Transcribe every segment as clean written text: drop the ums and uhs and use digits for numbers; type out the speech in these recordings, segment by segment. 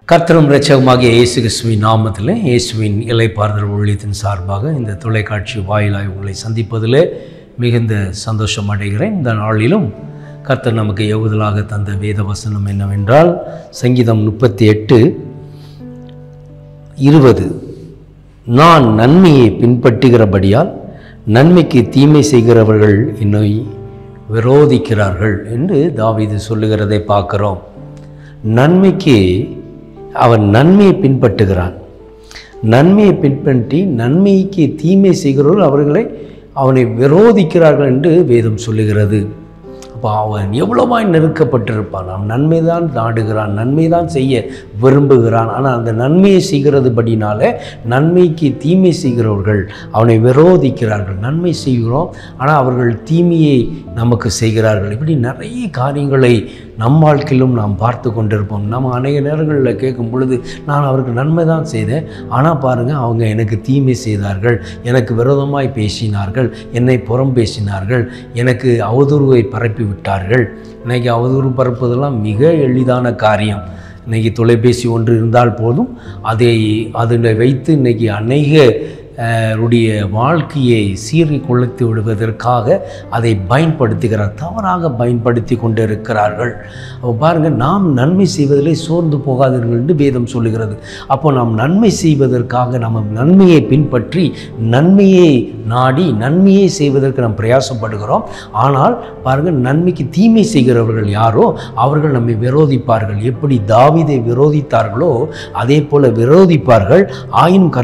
கர்த்தரும் இரட்சகருமாகிய இயேசு கிறிஸ்துவின் நாமத்தில் இயேசுவின் இளைப்பாறுதல் ஊழியத்தின் சார்பாக இந்த தொலைக்காட்சி வாயிலாய் உங்களை சந்திப்பதில் மிகுந்த சந்தோஷம் அடைகிறேன். இந்த நாளிலும் கர்த்தர் நமக்கு ஏவுதலாக தந்த வேத வசனம் என்னவென்றால் சங்கீதம் 38:20 நான் நன்மையை பின்பற்றுகிறபடியால் நன்மைக்கு தீமை செய்கிறவர்கள் என்னை விரோதிக்கிறார்கள் என்று தாவீது சொல்லுகிறதை பார்க்கிறோம். நன்மைக்கு அவன் நன்மையை பின்பற்றுகிறான். நன்மையை பின்பற்றி நன்மைக்கு தீமை செய்கிறவர்கள் அவனை விரோதிக்கிறார்கள் என்று வேதம் சொல்லுகிறது. அப்போ அவன் எவ்வளவாய் நெருக்கப்பட்டிருப்பான். அவன் நன்மை தான் நாடுகிறான், நன்மை தான் செய்ய விரும்புகிறான். ஆனால் அந்த நன்மையை செய்கிறது படினால நன்மைக்கு தீமை செய்கிறவர்கள் அவனை விரோதிக்கிறார்கள். நன்மை செய்கிறோம், ஆனால் அவர்கள் தீமையை நமக்கு செய்கிறார்கள். இப்படி நிறைய காரியங்களை நம் வாழ்க்கையிலும் நாம் பார்த்து கொண்டிருப்போம். நம்ம அநேக நேரங்களில் கேட்கும் பொழுது நான் அவருக்கு நன்மை தான் செய்தேன், ஆனால் பாருங்கள் அவங்க எனக்கு தீமை செய்தார்கள், எனக்கு விரோதமாய் பேசினார்கள், என்னை புறம் பேசினார்கள், எனக்கு அவதூறுவை பரப்பி விட்டார்கள். இன்றைக்கி அவதூறு பரப்புவதெல்லாம் மிக எளிதான காரியம். இன்றைக்கி தொலைபேசி ஒன்று இருந்தால் போதும் அதில் வைத்து இன்றைக்கி அநேக உடைய வாழ்க்கையை சீறி கொளுத்து விடுவதற்காக அதை பயன்படுத்துகிறார், தவறாக பயன்படுத்தி கொண்டு இருக்கிறார்கள். அப்போ பாருங்கள், நாம் நன்மை செய்வதிலே சோர்ந்து போகாதீர்கள் என்று வேதம் சொல்லுகிறது. அப்போ நாம் நன்மை செய்வதற்காக நம்ம நன்மையை பின்பற்றி நன்மையை நாடி நன்மையை செய்வதற்கு நாம் பிரயாசப்படுகிறோம். ஆனால் பாருங்கள், நன்மைக்கு தீமை செய்கிறவர்கள் யாரோ அவர்கள் நம்மை விரோதிப்பார்கள். எப்படி தாவீதை விரோதித்தார்களோ அதே போல விரோதிப்பார்கள். ஆயினும்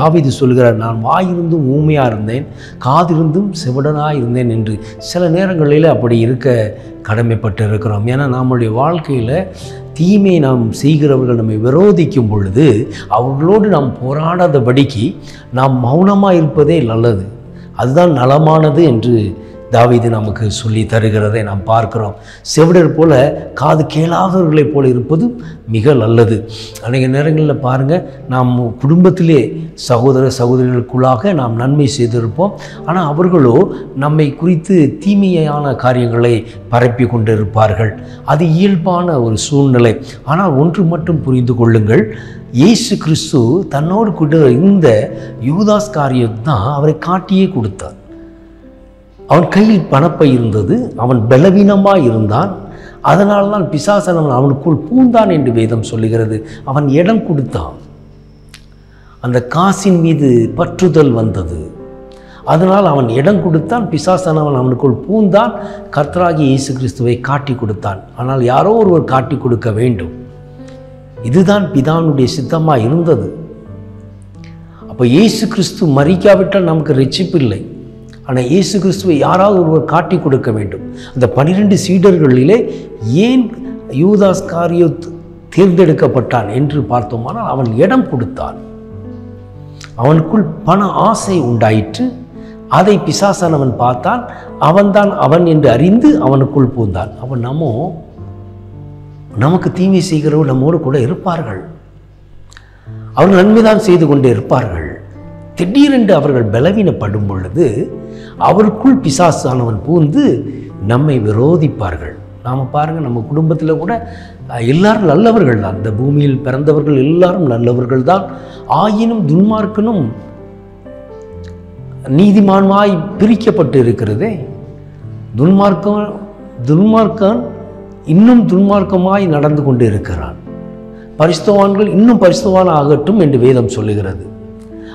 தாவீது சொல்லுகிறார், நான் வாயிருந்தும் ஊமையாக இருந்தேன், காதிருந்தும் செவிடனாக இருந்தேன் என்று. சில நேரங்களில் அப்படி இருக்க கடமைப்பட்டு இருக்கிறோம். ஏன்னா நம்முடைய வாழ்க்கையில் தீமை நாம் செய்கிறவர்கள் நம்மை விரோதிக்கும் பொழுது அவர்களோடு நாம் போராடாதபடிக்கு நாம் மௌனமாக இருப்பதே நல்லது, அதுதான் நலமானது என்று தாவீது நமக்கு சொல்லி தருகிறதை நாம் பார்க்கிறோம். செவிடர் போல காது கேளாதவர்களைப் போல இருப்பது மிக நல்லது. அநேக நேரங்களில் பாருங்கள், நாம் குடும்பத்திலே சகோதர சகோதரிகளுக்குள்ளாக நாம் நன்மை செய்திருப்போம், ஆனால் அவர்களோ நம்மை குறித்து தீமையான காரியங்களை பரப்பி கொண்டு இருப்பார்கள். அது இயல்பான ஒரு சூழ்நிலை. ஆனால் ஒன்று மட்டும் புரிந்து கொள்ளுங்கள், இயேசு கிறிஸ்து தன்னோடு கூட இந்த யூதாஸ் காரியம் தான் அவரை காட்டியே கொடுத்தார். அவன் கையில் பணப்பை இருந்தது, அவன் பலவீனமாக இருந்தான், அதனால தான் பிசாசன் அவனுக்குள் பூந்தான் என்று வேதம் சொல்லுகிறது. அவன் இடம் கொடுத்தான், அந்த காசின் மீது பற்றுதல் வந்தது, அதனால் அவன் இடம் கொடுத்தான். பிசாசன் அவனுக்குள் பூந்தான், கர்த்தராகிய இயேசு கிறிஸ்துவை காட்டி கொடுத்தான். ஆனால் யாரோ ஒருவர் காட்டி கொடுக்க வேண்டும், இதுதான் பிதானுடைய சித்தமாக இருந்தது. அப்போ இயேசு கிறிஸ்து மரிக்காவிட்டால் நமக்கு ரட்சிப்பு இல்லை. ஆனால் இயேசு கிறிஸ்துவை யாராவது ஒருவர் காட்டி கொடுக்க வேண்டும். அந்த 12 சீடர்களிலே ஏன் யூதாஸ் காரியோத் தேர்ந்தெடுக்கப்பட்டான் என்று பார்த்தோமானால் அவன் இடம் கொடுத்தான். அவனுக்குள் பண ஆசை உண்டாயிற்று. அதை பிசாசானவன் பார்த்தான், அவன்தான் அவன் என்று அறிந்து அவனுக்குள் பூந்தான். அவன் நமக்கு தீமை செய்கிறவர்கள் நம்மோடு கூட இருப்பார்கள், அவர்கள் நன்மைதான் செய்து கொண்டே இருப்பார்கள். திடீரென்று அவர்கள் பலவீனப்படும் பொழுது அவருக்குள் பிசாசானவன் பூந்து நம்மை விரோதிப்பார்கள். நாம் பாருங்கள், நம்ம குடும்பத்தில் கூட எல்லாரும் நல்லவர்கள் தான், இந்த பூமியில் பிறந்தவர்கள் எல்லாரும் நல்லவர்கள் தான். ஆயினும் துன்மார்க்கனும் நீதிமான்மாய் பிரிக்கப்பட்டு இருக்கிறதே. துன்மார்க்கன் இன்னும் துன்மார்க்கமாய் நடந்து கொண்டு இருக்கிறான், பரிசுத்தவான்கள் இன்னும் பரிசுத்தவான் ஆகட்டும் என்று வேதம் சொல்லுகிறது.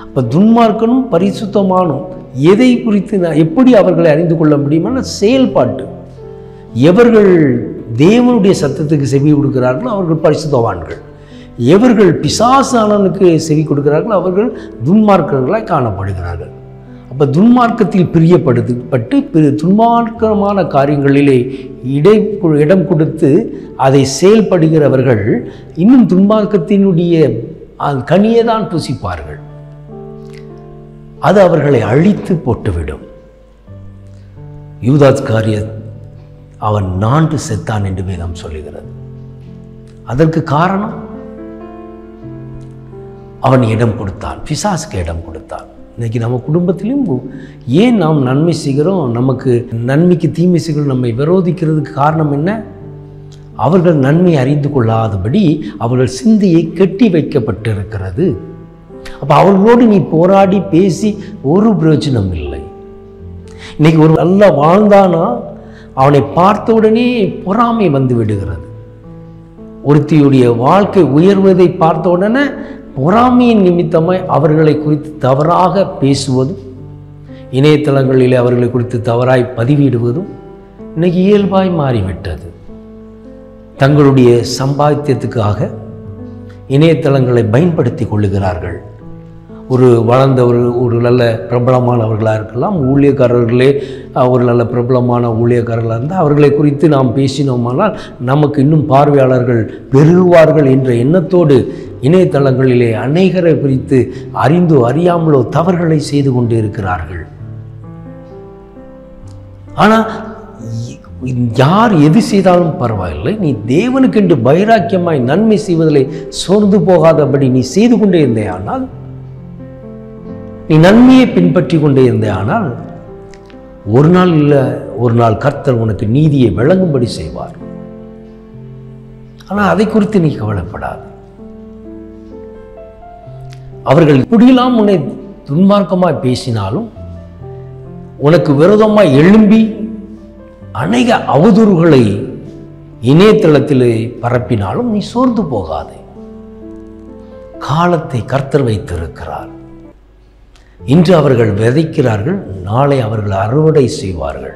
இப்போ துன்மார்க்கனும் பரிசுத்தமானும் எதை குறித்து எப்படி அவர்களை அறிந்து கொள்ள முடியுமான செயல்பாட்டு. எவர்கள் தேவனுடைய சத்தத்துக்கு செவி கொடுக்கிறார்களோ அவர்கள் பரிசுத்தவான்கள், எவர்கள் பிசாசானனுக்கு செவி கொடுக்கிறார்களோ அவர்கள் துன்மார்க்கர்களாய் காணப்படுகிறார்கள். அப்போ துன்மார்க்கத்தில் பிரியப்பட்டு துன்மார்க்கமான காரியங்களிலே இடம் கொடுத்து அதை செயல்படுகிறவர்கள் இன்னும் துன்மார்க்கத்தினுடைய கனியை தான் புசிப்பார்கள். அது அவர்களை அழித்து போட்டுவிடும். யூதாஸ் காரியத் அவன் நாண்டு செத்தான் என்று வேதம் சொல்லுகிறது. அதற்கு காரணம் அவன் இடம் கொடுத்தான், பிசாசுக்கு இடம் கொடுத்தான். இன்றைக்கி நம்ம குடும்பத்திலும் ஏன் நாம் நன்மை செய்கிறோம், நமக்கு நன்மைக்கு தீமை செய்கிறோம், நம்மை விரோதிக்கிறதுக்கு காரணம் என்ன? அவர்கள் நன்மை அறிந்து கொள்ளாதபடி அவர்கள் சிந்தையை கெட்டி வைக்கப்பட்டிருக்கிறது. அப்போ அவர்களோடு நீ போராடி பேசி ஒரு பிரயோஜனம் இல்லை. இன்னைக்கு ஒரு நல்லா வாழ்ந்தானா அவனை பார்த்த உடனே பொறாமை வந்து விடுகிறது. ஒருத்தியுடைய வாழ்க்கை உயர்வதை பார்த்த உடனே பொறாமையின் நிமித்தமாய் அவர்களை குறித்து தவறாக பேசுவதும் இணையதளங்களிலே அவர்களை குறித்து தவறாய் பதிவிடுவதும் இன்னைக்கு இயல்பாய் மாறிவிட்டது. தங்களுடைய சம்பாத்தியத்துக்காக இணையதளங்களை பயன்படுத்தி கொள்ளுகிறார்கள். ஒரு வளர்ந்த ஒரு நல்ல பிரபலமானவர்களாக இருக்கலாம், ஊழியக்காரர்களே ஒரு நல்ல பிரபலமான ஊழியக்காரர்களாக இருந்தால் அவர்களை குறித்து நாம் பேசினோமானால் நமக்கு இன்னும் பார்வையாளர்கள் பெருகுவார்கள் என்ற எண்ணத்தோடு இணையதளங்களிலே அநேகரை குறித்து அறிந்தோ அறியாமலோ தவறுகளை செய்து கொண்டு இருக்கிறார்கள். ஆனால் யார் எது செய்தாலும் பரவாயில்லை, நீ தேவனுக்கென்று வைராக்கியமாய் நன்மை செய்வதிலே சோர்ந்து போகாதபடி நீ செய்து கொண்டே இருந்தே ஆனால், நீ நன்மையை பின்பற்றி கொண்டே இருந்தே ஆனால் ஒரு நாள் இல்லை ஒரு நாள் கர்த்தர் உனக்கு நீதியை வழங்கும்படி செய்வார். ஆனால் அதை குறித்து நீ கவலைப்படாது. அவர்கள் இப்படியெல்லாம் உன்னை துன்மார்க்கமாய் பேசினாலும் உனக்கு விரோதமாய் எழும்பி அநேக அவதூறுகளை இணையதளத்தில் பரப்பினாலும் நீ சோர்ந்து போகாதே. காலத்தை கர்த்தர் வைத்திருக்கிறார். இன்று அவர்கள் விதைக்கிறார்கள், நாளை அவர்கள் அறுவடை செய்வார்கள்.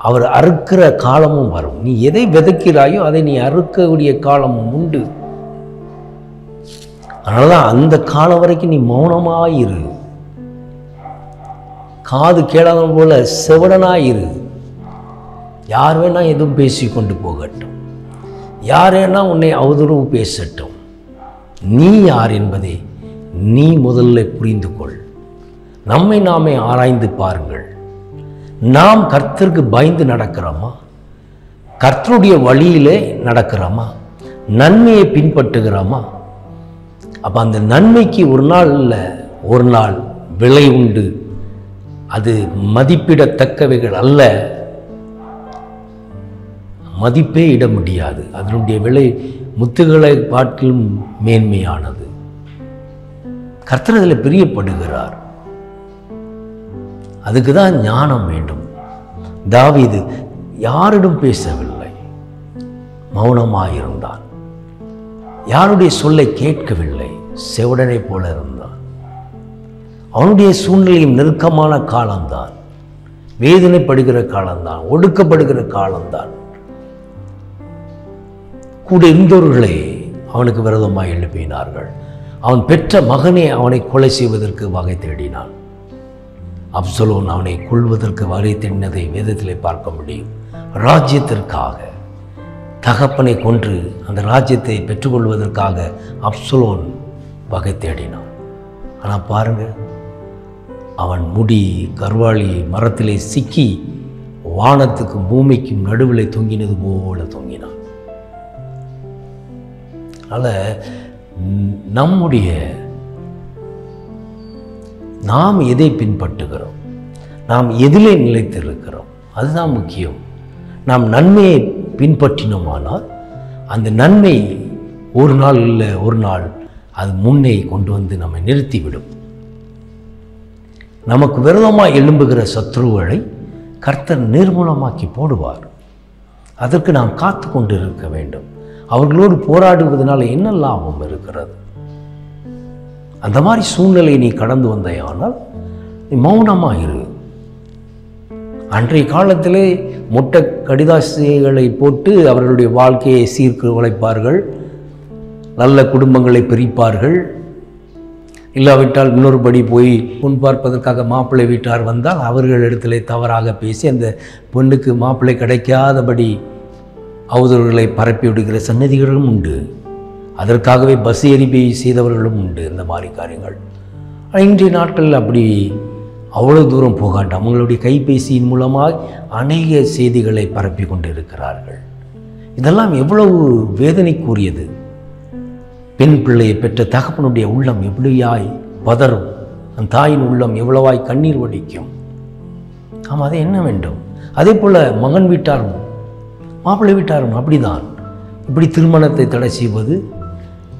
அவர் அறுக்கிற காலமும் வரும். நீ எதை விதைக்கிறாயோ அதை நீ அறுக்கக்கூடிய காலமும் உண்டு. அதனால அந்த காலம் வரைக்கும் நீ மௌனமாயிரு, காது கேளாத போல செவடனாயிரு. யார் வேணா எதுவும் பேசி கொண்டு போகட்டும், யார் வேணா உன்னை அவதூறு பேசட்டும். நீ யார் என்பதை நீ முதல்ல புரிந்து கொள். நம்மை நாமே ஆராய்ந்து பாருங்கள். நாம் கர்த்தருக்கு பயந்து நடக்கிறோமா? கர்த்தருடைய வழியிலே நடக்கிறோமா? நன்மையை பின்பற்றுகிறோமா? அப்போ அந்த நன்மைக்கு ஒரு நாள் இல்லை ஒரு நாள் விலை உண்டு. அது மதிப்பிடத்தக்கவைகள் அல்ல, மதிப்பே இட முடியாது. அதனுடைய விலை முத்துகளை பாட்டிலும் மேன்மையானது. கர்த்தர் அதில் பிரியப்படுகிறார். அதுக்கு தான் ஞானம் வேண்டும். தாவீது யாரிடம் பேசவில்லை, மௌனமாயிருந்தான். யாருடைய சொல்லை கேட்கவில்லை, செவடனை போல இருந்தான். அவனுடைய சூழ்நிலையும் நெருக்கமான காலம்தான், வேதனைப்படுகிற காலம்தான், ஒடுக்கப்படுகிற காலம்தான். கூட இருந்தவர்களே அவனுக்கு விரோதமாக எழுப்பினார்கள். அவன் பெற்ற மகனே அவனை கொலை செய்வதற்கு வகை தேடினான். அப்சலோன் அவனை கொள்வதற்கு வகை தேடினதை வேதத்திலே பார்க்க முடியும். ராஜ்யத்திற்காக தகப்பனை கொன்று அந்த ராஜ்யத்தை பெற்றுக்கொள்வதற்காக அப்சலோன் வகை தேடினான். ஆனால் பாருங்க, அவன் முடி கர்வாளி மரத்திலே சிக்கி வானத்துக்கும் பூமிக்கும் நடுவில் தொங்கினது போல தொங்கினான். அதனால் நாம் எதை பின்பற்றுகிறோம், நாம் எதிலே நிலைத்திருக்கிறோம், அதுதான் முக்கியம். நாம் நன்மையை பின்பற்றினோமானால் அந்த நன்மை ஒரு நாள் இல்லை ஒரு நாள் அது முன்னே கொண்டு வந்து நம்மை நிறுத்திவிடும். நமக்கு விரோதமாக எழும்புகிற சத்ருவை கர்த்தர் நிர்மூலமாக்கி போடுவார். அதற்கு நாம் காத்து கொண்டு இருக்க வேண்டும். அவர்களோடு போராடுவதனால என்ன லாபம் இருக்கிறது? அந்த மாதிரி சூழ்நிலையை நீ கடந்து வந்தாயானால் நீ மௌனமாக இரு. அன்றைய காலத்திலே மொட்டை கடிதாசிகளை போட்டு அவர்களுடைய வாழ்க்கையை சீர்க்கு உழைப்பார்கள், நல்ல குடும்பங்களை பிரிப்பார்கள். இல்லாவிட்டால் இன்னொருபடி போய் பொன் பார்ப்பதற்காக மாப்பிள்ளை வீட்டார் வந்தால் அவர்களிடத்திலே தவறாக பேசி அந்த பொண்ணுக்கு மாப்பிள்ளை கிடைக்காதபடி அவதூறுகளை பரப்பி விடுகிற சன்னதிகளும் உண்டு. அதற்காகவே பஸ் எரிப்பை செய்தவர்களும் உண்டு. இந்த மாதிரி காரியங்கள் இன்றைய நாட்களில் அப்படி அவ்வளோ தூரம் போகாண்டாம். அவங்களுடைய கைபேசியின் மூலமாக அநேக செய்திகளை பரப்பி கொண்டு இருக்கிறார்கள். இதெல்லாம் எவ்வளவு வேதனைக்குரியது. பெண் பிள்ளையை பெற்ற தகப்பனுடைய உள்ளம் எப்படியாய் பதறும், அந்த தாயின் உள்ளம் எவ்வளவாய் கண்ணீர் வடிக்கும். ஆமாம், அது என்ன வேண்டும்? அதே போல் மகன் வீட்டாரும் மாப்பிள்ளை வீட்டாரும் அப்படிதான். இப்படி திருமணத்தை தடை செய்வது,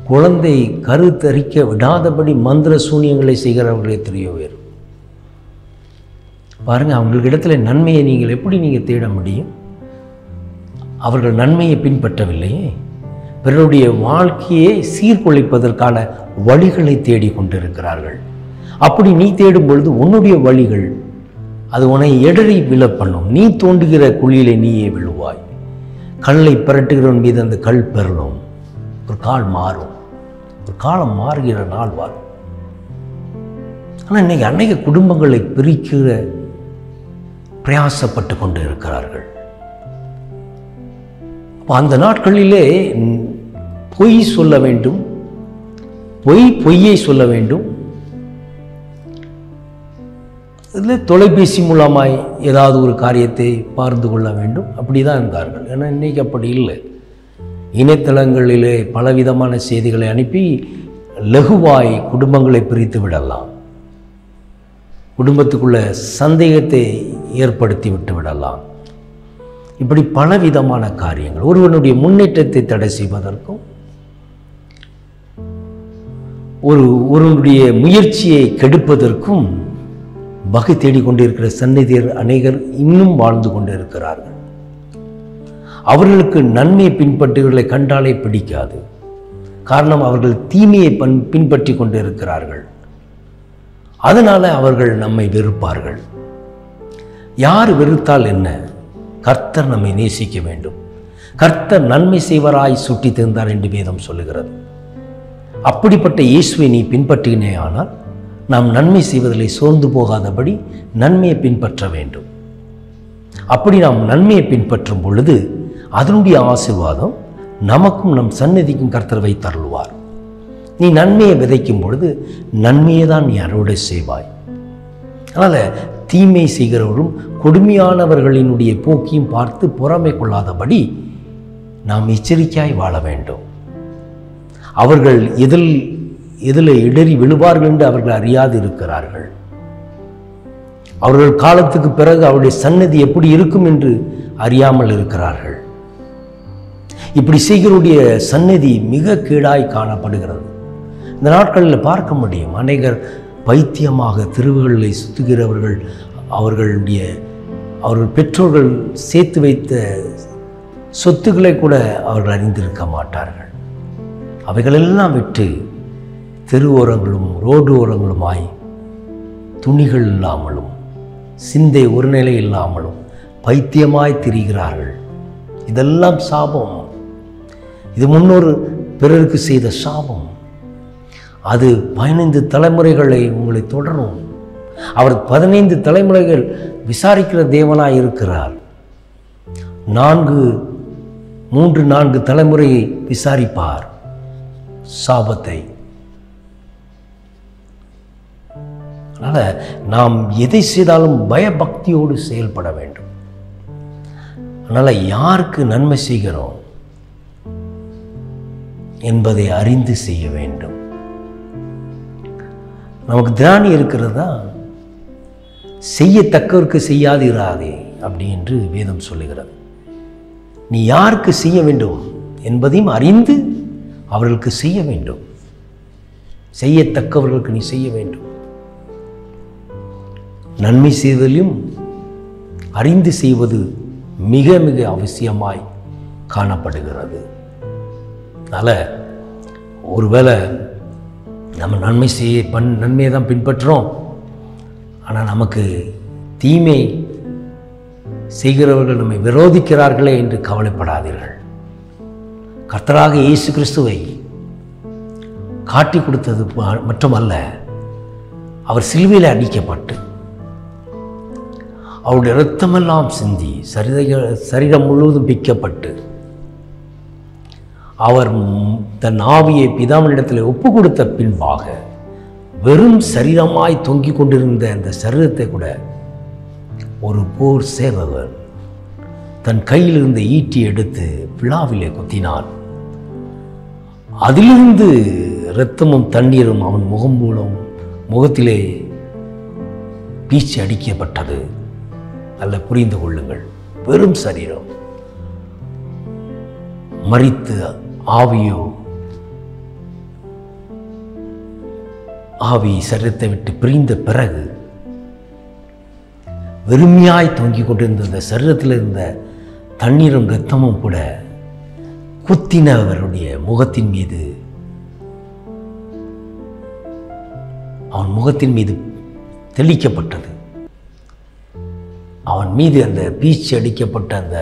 குழந்தை கருத்தரிக்க விடாதபடி மந்திர சூனியங்களை செய்கிறவர்களே தெரிய வேறு. பாருங்கள், அவங்களுக்கு இடத்துல நன்மையை நீங்கள் எப்படி தேட முடியும்? அவர்கள் நன்மையை பின்பற்றவில்லையே, பிறருடைய வாழ்க்கையை சீர்குலைப்பதற்கான வழிகளை தேடிக்கொண்டிருக்கிறார்கள். அப்படி நீ தேடும் பொழுது உன்னுடைய வழிகள் அது உன்னை எடறி விழ பண்ணும். நீ தோண்டுகிற குழியிலே நீயே விழுவாய். கல்லை புரட்டுகிறவன் மீது அந்த கல் பெறணும். ஒரு கால் மாறும், ஒரு காலம் மாறுகிற நாள் வரும். ஆனால் இன்னைக்கு அநேக குடும்பங்களை பிரிக்கிற பிரயாசப்பட்டு கொண்டு இருக்கிறார்கள். அந்த நாட்களிலே பொய் சொல்ல வேண்டும், பொய்யை சொல்ல வேண்டும். இதில் தொலைபேசி மூலமாய் ஏதாவது ஒரு காரியத்தை பார்த்து கொள்ள வேண்டும். அப்படி தான் இருந்தார்கள். ஏன்னா இன்றைக்கி அப்படி இல்லை. இணையதளங்களிலே பலவிதமான செய்திகளை அனுப்பி லகுவாய் குடும்பங்களை பிரித்து விடலாம். குடும்பத்துக்குள்ள சந்தேகத்தை ஏற்படுத்தி விட்டு விடலாம். இப்படி பலவிதமான காரியங்கள் ஒருவனுடைய முன்னேற்றத்தை தடை செய்வதற்கும் ஒருவனுடைய முயற்சியை கெடுப்பதற்கும் வகை தேடிக்கொண்டிருக்கிற சந்நிதியர் அநேகர் இன்னும் வாழ்ந்து கொண்டு இருக்கிறார்கள். அவர்களுக்கு நன்மையை பின்பற்றுகளை கண்டாலே பிடிக்காது. காரணம், அவர்கள் தீமையை பின்பற்றி கொண்டு இருக்கிறார்கள். அதனால அவர்கள் நம்மை வெறுப்பார்கள். யார் வெறுத்தால் என்ன? கர்த்தர் நம்மை நேசிக்க வேண்டும். கர்த்தர் நன்மை செய்வராய் சுட்டி தந்தார் என்று வேதம் சொல்லுகிறது. அப்படிப்பட்ட இயேசுவை நீ பின்பற்றினே ஆனால் நாம் நன்மை செய்வதிலே சோர்ந்து போகாதபடி நன்மையை பின்பற்ற வேண்டும். அப்படி நாம் நன்மையை பின்பற்றும் பொழுது அதனுடைய ஆசீர்வாதம் நமக்கும் நம் சந்நிதிக்கும் கர்த்தர் வைத்தருள்வார். நீ நன்மையை விதைக்கும் பொழுது நன்மையை தான் நீ அறுவடை செய்வாய். அதனால் தீமை செய்கிறவரும் கொடுமையானவர்களினுடைய போக்கியும் பார்த்து பொறாமை கொள்ளாதபடி நாம் எச்சரிக்கையாய் வாழ வேண்டும். அவர்கள் எதில் இடறி விழுவார்கள் என்று அவர்கள் அறியாது இருக்கிறார்கள். அவர்கள் காலத்துக்கு பிறகு அவருடைய சன்னதி எப்படி இருக்கும் என்று அறியாமல் இருக்கிறார்கள். இப்படி செய்கிறவருடைய சன்னதி மிக கீழாய் காணப்படுகிறது. இந்த நாட்களில் பார்க்க முடியும். அநேகர் பைத்தியமாக தெருவுகளை சுற்றுகிறவர்கள் அவர்கள் பெற்றோர்கள் சேர்த்து வைத்த சொத்துக்களை கூட அவர்கள் அறிந்திருக்க மாட்டார்கள். அவைகளெல்லாம் விட்டு தெரு ஓரங்களும் ரோடு ஓரங்களுமாய் துணிகள் இல்லாமலும் சிந்தை ஒரு நிலை இல்லாமலும் பைத்தியமாய் திரிகிறார்கள். இதெல்லாம் சாபம். இது முன்னொரு பிறருக்கு செய்த சாபம். அது 15 தலைமுறைகளை உங்களை தொடரும். அவர் 15 தலைமுறைகள் விசாரிக்கிற தேவனாய் இருக்கிறார். 3-4 தலைமுறையை விசாரிப்பார் சாபத்தை. அதனால் நாம் எதை செய்தாலும் பயபக்தியோடு செயல்பட வேண்டும். அதனால் யாருக்கு நன்மை செய்கிறோம் என்பதை அறிந்து செய்ய வேண்டும். நமக்கு திராணி இருக்கிறதா, செய்யத்தக்கவருக்கு செய்யாதிராதே அப்படி என்று வேதம் சொல்லுகிறது. நீ யாருக்கு செய்ய வேண்டும் என்பதையும் அறிந்து அவர்களுக்கு செய்ய வேண்டும். செய்யத்தக்கவர்களுக்கு நீ செய்ய வேண்டும். நன்மை செய்வதிலும் அறிந்து செய்வது மிக மிக அவசியமாய் காணப்படுகிறது. அதனால் ஒருவேளை நம்ம நன்மையை தான் பின்பற்றுறோம், ஆனால் நமக்கு தீமை செய்கிறவர்கள் நம்மை விரோதிக்கிறார்களே என்று கவலைப்படாதீர்கள். கர்த்தராக இயேசு கிறிஸ்துவை காட்டி கொடுத்தது மட்டுமல்ல, அவர் சிலுவையில் அடிக்கப்பட்டு அவருடைய இரத்தமெல்லாம் சிந்தி சரீரம் முழுவதும் பிக்கப்பட்டு அவர் தன் ஆவியை பிதாவினிடத்தில் ஒப்பு கொடுத்த பின்பாக வெறும் சரீரமாய் தொங்கிக் கொண்டிருந்த அந்த சரீரத்தை கூட ஒரு போர் சேவகன் தன் கையில் இருந்த ஈட்டி எடுத்து விழாவிலே குத்தினான். அதிலிருந்து இரத்தமும் தண்ணீரும் அவன் முகத்திலே பீச்சி அடிக்கப்பட்டது. நல்ல புரிந்து கொள்ளுங்கள். வெறும் சரீரம், மரித்து ஆவி சரீரத்தை விட்டு பிரிந்த பிறகு வெறுமையாய் தொங்கிக் கொண்டிருந்த இந்த சரீரத்தில் இருந்த தண்ணீரும் இரத்தமும் கூட குத்தினவருடைய முகத்தின் மீது, அவன் முகத்தின் மீது தெளிக்கப்பட்டது. அவன் மீது அந்த பீச்சி அடிக்கப்பட்ட அந்த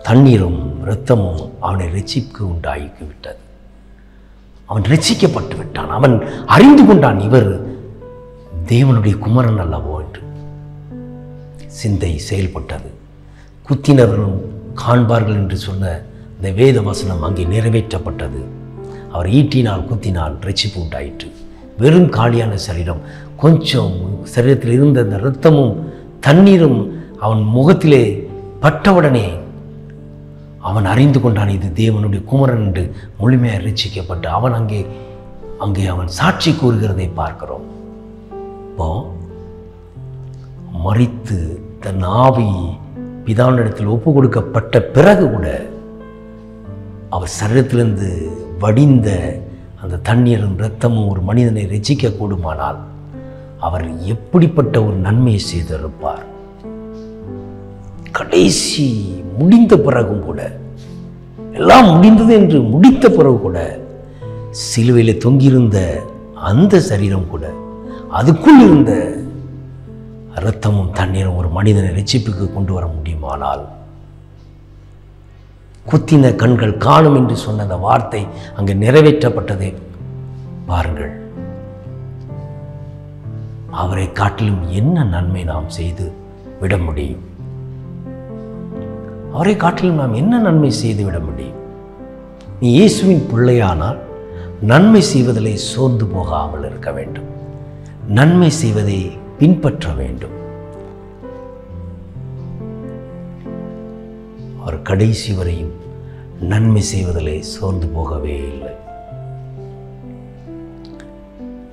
தண்ணீரும் இரத்தமும் அவனை ரட்சிப்புக்கு உண்டாகிவிட்டது. அவன் ரட்சிக்கப்பட்டு விட்டான். அவன் அறிந்து கொண்டான், இவர் தேவனுடைய குமாரன் அல்லவோ என்று. சிந்தை செயல்பட்டது. குத்தினவர்களும் காண்பார்கள் என்று சொன்ன இந்த வேத வசனம் அங்கே நிறைவேற்றப்பட்டது. அவர் ஈட்டினால் குத்தினால் ரட்சிப்பு உண்டாயிற்று. வெறும் காலியான சரீரம், கொஞ்சம் சரீரத்தில் இருந்த அந்த இரத்தமும் தண்ணீரும் அவன் முகத்திலே பட்டவுடனே அவன் அறிந்து கொண்டான், இது தேவனுடைய குமரன் என்று முழுமையாக ரட்சிக்கப்பட்டு அவன் அங்கே அவன் சாட்சி கூறுகிறதை பார்க்கிறோம். இப்போ மரித்து தன் ஆவி பிதாவினிடத்தில் ஒப்பு கொடுக்கப்பட்ட பிறகு கூட அவர் சரீரத்திலிருந்து வடிந்த அந்த தண்ணீரும் இரத்தமும் ஒரு மனிதனை ரட்சிக்க கூடுமானால் அவர் எப்படிப்பட்ட ஒரு நன்மையை செய்திருப்பார். கடைசி முடிந்த பிறகும் கூட, எல்லாம் முடிந்தது என்று முடித்த பிறகு கூட, சிலுவையில் தொங்கியிருந்த அந்த சரீரம் கூட, அதுக்குள் இருந்த இரத்தமும் தண்ணீரும் ஒரு மனிதனை ரட்சிப்புக்கு கொண்டு வர முடியுமானால், குத்தின கண்கள் காணும் என்று சொன்ன அந்த வார்த்தை அங்கு நிறைவேற்றப்பட்டதை பாருங்கள். அவரை காட்டிலும் என்ன நன்மை நாம் செய்து விட முடியும்? அவரை காட்டிலும் நாம் என்ன நன்மை செய்து விட முடியும்? நீ இயேசுவின் பிள்ளையானால் நன்மை செய்வதிலே சோர்ந்து போகாமல் இருக்க வேண்டும். நன்மை செய்வதை பின்பற்ற வேண்டும். அவர் கடைசி வரையும் நன்மை செய்வதிலே சோர்ந்து போகவே இல்லை.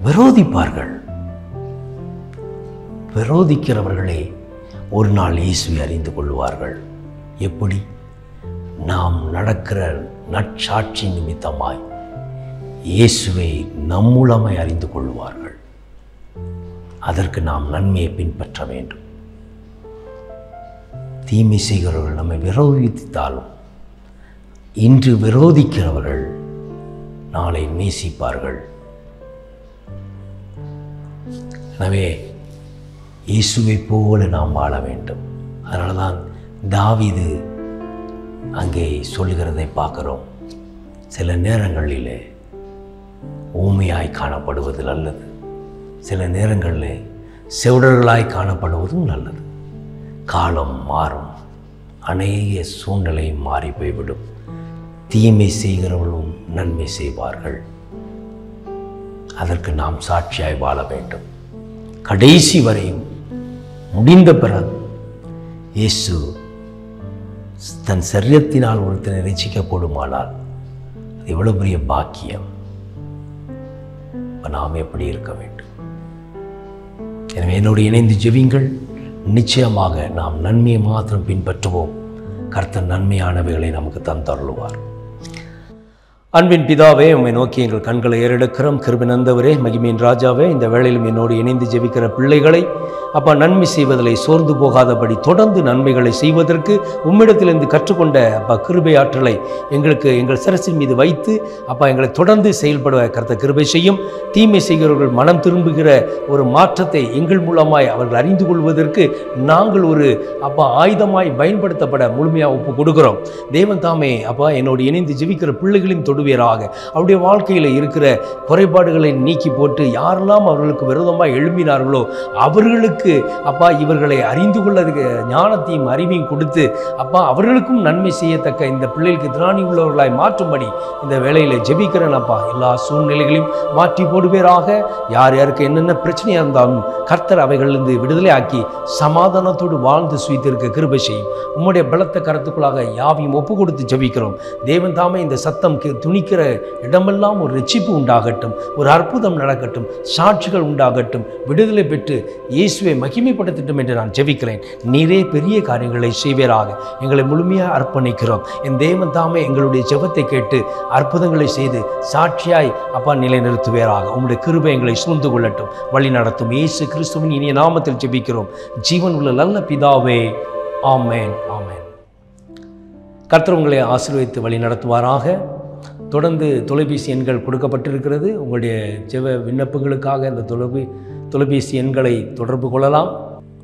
விரோதிப்பார்கள். விரோதிக்கிறவர்களே ஒரு நாள் இயேசுவை அறிந்து கொள்வார்கள். எப்படி? நாம் நடக்கிற நற்சாட்சி நிமித்தமாய் இயேசுவை நம் மூலமாய் அறிந்து கொள்வார்கள். அதற்கு நாம் நன்மையை பின்பற்ற வேண்டும். தீமை செய்கிறவர்கள் நம்மை விரோதித்தாலும் இன்று விரோதிக்கிறவர்கள் நாளை நேசிப்பார்கள். எனவே இயேசுவை போல நாம் வாழ வேண்டும். அதனால தான் தாவீது அங்கே சொல்லுகிறதை பார்க்கிறோம். சில நேரங்களிலே ஊமையாய் காணப்படுவது நல்லது, சில நேரங்களிலே செவிடர்களாய் காணப்படுவதும் நல்லது. காலம் மாறும், அநேக சூழ்நிலை மாறி போய்விடும். தீமை செய்கிறவர்களும் நன்மை செய்வார்கள். அதற்கு நாம் சாட்சியாய் வாழ வேண்டும். கடைசி வரையும் முடிந்த பிறகு இயேசு தன் சரீரத்தினால் ஒருத்தனை ரட்சிக்க கூடுமானால் அது எவ்வளவு பெரிய பாக்கியம். நாம் எப்படி இருக்க வேண்டும்? எனவே என்னோடு இணைந்து ஜெபிங்கள். நிச்சயமாக நாம் நன்மையை மாத்திரம் பின்பற்றுவோம். கர்த்தர் நன்மையானவைகளை நமக்கு தந்தருளுவார். அன்பின் பிதாவே, உம்மை நோக்கி எங்கள் கண்களை ஏறெடுக்கிறோம். கிருபை நந்தவரே, மகிமையின் ராஜாவே, இந்த வேளையிலும் என்னோடு இணைந்து ஜெபிக்கிற பிள்ளைகளை அப்பா நன்மை செய்வதில் சோர்ந்து போகாதபடி தொடர்ந்து நன்மைகளை செய்வதற்கு உம்மிடத்திலிருந்து கற்றுக்கொண்ட அப்பா கிருபை ஆற்றலை எங்களுக்கு எங்கள் சிரசின் மீது வைத்து அப்பா எங்களை தொடர்ந்து செயல்பட கர்த்தர் கிருபை செய்யும். தீமை செய்கிறவர்கள் மனம் திரும்புகிற ஒரு மாற்றத்தை எங்கள் மூலமாய் அவர்கள் அறிந்து கொள்வதற்கு நாங்கள் ஒரு அப்பா ஆயுதமாய் பயன்படுத்தப்பட முழுமையாக ஒப்பு கொடுக்கிறோம். தேவன் தாமே அப்பா என்னோடு இணைந்து ஜெபிக்கிற பிள்ளைகளையும் தொடுவீராக. அவருடைய வாழ்க்கையில் இருக்கிற குறைபாடுகளை நீக்கி போட்டு யாரெல்லாம் அவர்களுக்கு விரோதமாக எழும்பினார்களோ அவர்களுக்கு அப்பா இவர்களை அறிந்து கொள்ள ஞானத்தையும் அறிவையும் கொடுத்து அப்பா அவர்களுக்கும் நன்மை செய்யத்தக்க இந்த பிள்ளைகளுக்கு திராணி உள்ளவர்களாய் மாற்றும்படி இந்த வேளையில ஜெபிக்கிறேன். அப்பா எல்லா சூழ்நிலைகளையும் மாற்றி போடுவீராக. யார் யாருக்கு என்னென்ன பிரச்சனையாக இருந்தாலும் கர்த்தர் அவைகளிலிருந்து விடுதலை ஆக்கி சமாதானத்தோடு வாழ்ந்து சுயித்திருக்க கிருபை செய்யும். உம்முடைய பலத்த கருத்துக்குள்ளாக யாவையும் ஒப்பு கொடுத்து ஜெபிக்கிறோம். தேவன் தாமே இந்த சத்தம் துணிக்கிற இடமெல்லாம் ஒரு ரட்சிப்பு உண்டாகட்டும், ஒரு அற்புதம் நடக்கட்டும், சாட்சிகள் உண்டாகட்டும், விடுதலை பெற்று இயேசுவை மகிமைப்படுத்தட்டும் என்று நான் ஜெபிக்கிறேன். நீரே பெரிய காரியங்களை செய்வீராக. எங்களை முழுமையாக அர்ப்பணிக்கிறோம். என் தேவன் தாமே எங்களுடைய ஜெபத்தை கேட்டு அற்புதங்களை செய்து சாட்சியாய் அப்பா நிலைநிறுத்துவீராக. உம்முடைய கிருபை எங்களை சூழ்ந்து கொள்ளட்டும், வழி நடத்தும். இயேசு கிறிஸ்துவின் இனிய நாமத்தில் ஜெபிக்கிறோம் ஜீவன் உள்ள நல்ல பிதாவே. ஆமென், ஆமென். கர்த்தர் உங்களை ஆசீர்வதித்து வழி நடத்துவாராக. தொடர்ந்து தொலைபேசி எண்கள் கொடுக்கப்பட்டிருக்கிறது. உங்களுடைய ஜெப விண்ணப்பங்களுக்காக இந்த தொலைபேசி எண்களை தொடர்பு கொள்ளலாம்.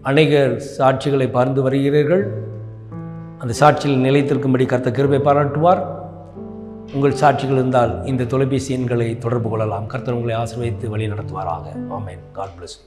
அநேகர் சாட்சிகளை பகிர்ந்து வருகிறீர்கள். அந்த சாட்சியில் நிலைத்திருக்கும்படி கர்த்தர் கிருபை பாராட்டுவார். உங்கள் சாட்சிகள் இருந்தால் இந்த தொலைபேசி எண்களை தொடர்பு கொள்ளலாம். கர்த்தர் உங்களை ஆசீர்வதித்து வழி நடத்துவாராக. ஆமென். God bless you.